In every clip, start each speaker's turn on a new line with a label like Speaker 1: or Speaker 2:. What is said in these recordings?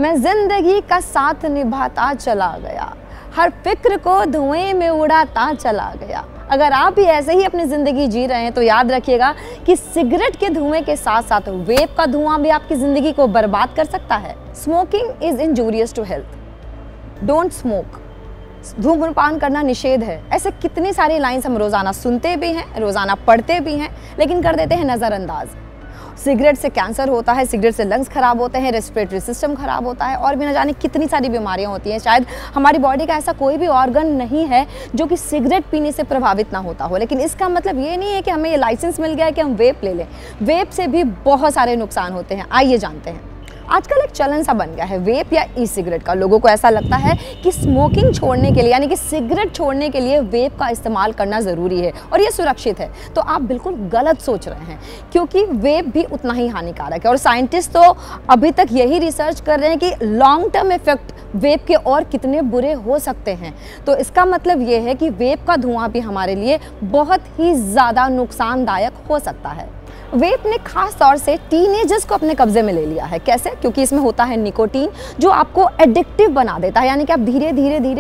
Speaker 1: मैं जिंदगी का साथ निभाता चला गया, हर फिक्र को धुएं में उड़ाता चला गया। अगर आप भी ऐसे ही अपनी ज़िंदगी जी रहे हैं तो याद रखिएगा कि सिगरेट के धुएं के साथ साथ वेप का धुआं भी आपकी ज़िंदगी को बर्बाद कर सकता है। Smoking is injurious to health, don't smoke. धूम्रपान करना निषेध है। ऐसे कितनी सारी लाइन्स हम रोज़ाना सुनते भी हैं, रोज़ाना पढ़ते भी हैं, लेकिन कर देते हैं नज़रअंदाज। सिगरेट से कैंसर होता है, सिगरेट से लंग्स खराब होते हैं, रेस्पिरेटरी सिस्टम खराब होता है और भी न जाने कितनी सारी बीमारियां होती हैं। शायद हमारी बॉडी का ऐसा कोई भी ऑर्गन नहीं है जो कि सिगरेट पीने से प्रभावित ना होता हो। लेकिन इसका मतलब ये नहीं है कि हमें ये लाइसेंस मिल गया है कि हम वेप ले लें। वेप से भी बहुत सारे नुकसान होते हैं। आइए जानते हैं। आजकल एक चलन सा बन गया है वेप या ई सिगरेट का। लोगों को ऐसा लगता है कि स्मोकिंग छोड़ने के लिए यानी कि सिगरेट छोड़ने के लिए वेप का इस्तेमाल करना ज़रूरी है और ये सुरक्षित है। तो आप बिल्कुल गलत सोच रहे हैं, क्योंकि वेप भी उतना ही हानिकारक है और साइंटिस्ट तो अभी तक यही रिसर्च कर रहे हैं कि लॉन्ग टर्म इफेक्ट वेप के और कितने बुरे हो सकते हैं। तो इसका मतलब ये है कि वेप का धुआं भी हमारे लिए बहुत ही ज़्यादा नुकसानदायक हो सकता है। वेप ने खास तौर से टीनेजर्स को अपने कब्जे में ले लिया है। कैसे? क्योंकि इसमें होता है निकोटीन, जो आपको एडिक्टिव बना देता है, यानी कि आप धीरे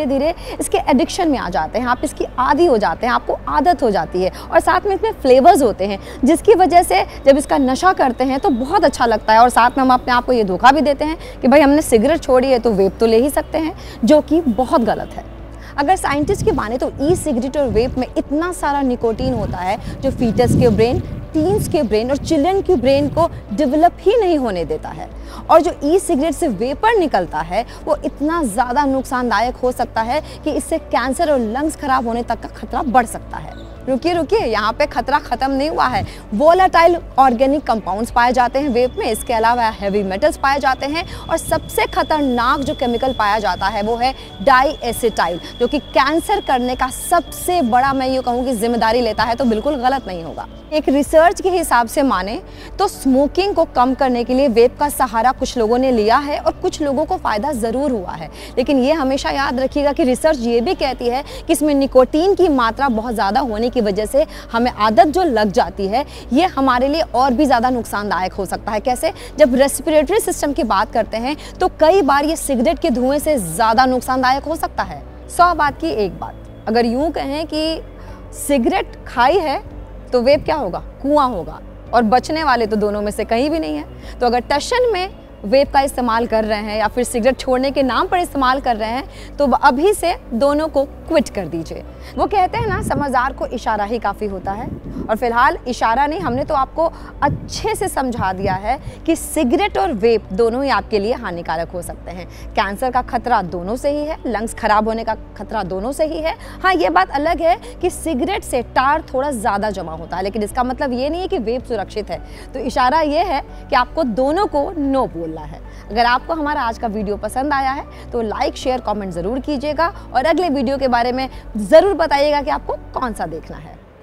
Speaker 1: धीरे इसके एडिक्शन में आ जाते हैं, आप इसकी आदी हो जाते हैं, आपको आदत हो जाती है। और साथ में इसमें फ्लेवर्स होते हैं जिसकी वजह से जब इसका नशा करते हैं तो बहुत अच्छा लगता है और साथ में हम अपने आप को ये धोखा भी देते हैं कि भाई हमने सिगरेट छोड़ी है तो वेप तो ले ही सकते हैं, जो कि बहुत गलत है। अगर साइंटिस्ट की माने तो ई सिगरेट और वेप में इतना सारा निकोटीन होता है जो फीटस के ब्रेन, टीन्स के ब्रेन और चिल्ड्रन की ब्रेन को डेवलप ही नहीं होने देता है। और जो ई सिगरेट से वेपर निकलता है वो इतना ज़्यादा नुकसानदायक हो सकता है कि इससे कैंसर और लंग्स खराब होने तक का खतरा बढ़ सकता है। रुकिए, यहाँ पे खतरा ख़त्म नहीं हुआ है। वोलेटाइल ऑर्गेनिक कंपाउंड्स पाए जाते हैं वेप में, इसके अलावा हैवी मेटल्स पाए जाते हैं और सबसे खतरनाक जो केमिकल पाया जाता है वो है डाईएसिटाइल, जो कि कैंसर करने का सबसे बड़ा, मैं यूँ कहूँ कि जिम्मेदारी लेता है। तो बिल्कुल गलत नहीं होगा। एक रिसर्च के हिसाब से माने तो स्मोकिंग को कम करने के लिए वेप का सहारा कुछ लोगों ने लिया है और कुछ लोगों को फ़ायदा ज़रूर हुआ है। लेकिन ये हमेशा याद रखिएगा कि रिसर्च ये भी कहती है कि इसमें निकोटीन की मात्रा बहुत ज़्यादा होने की वजह से हमें आदत जो लग जाती है ये हमारे लिए और भी ज़्यादा नुकसानदायक हो सकता है। कैसे? जब रेस्पिरेटरी सिस्टम की बात करते हैं तो कई बार ये सिगरेट के धुएं से ज़्यादा नुकसानदायक हो सकता है। 100 बात की एक बात, अगर यूँ कहें कि सिगरेट खाई है तो वेप क्या होगा? कुआं होगा। और बचने वाले तो दोनों में से कहीं भी नहीं है। तो अगर टशन में वेप का इस्तेमाल कर रहे हैं या फिर सिगरेट छोड़ने के नाम पर इस्तेमाल कर रहे हैं तो अभी से दोनों को क्विट कर दीजिए। वो कहते हैं ना, समझदार को इशारा ही काफ़ी होता है। और फिलहाल इशारा नहीं, हमने तो आपको अच्छे से समझा दिया है कि सिगरेट और वेप दोनों ही आपके लिए हानिकारक हो सकते हैं। कैंसर का खतरा दोनों से ही है, लंग्स खराब होने का खतरा दोनों से ही है। हाँ, ये बात अलग है कि सिगरेट से टार थोड़ा ज़्यादा जमा होता है, लेकिन इसका मतलब ये नहीं है कि वेप सुरक्षित है। तो इशारा ये है कि आपको दोनों को नो बोलना है। अगर आपको हमारा आज का वीडियो पसंद आया है तो लाइक, शेयर, कमेंट ज़रूर कीजिएगा और अगले वीडियो के बारे में ज़रूर बताइएगा कि आपको कौन सा देखना है।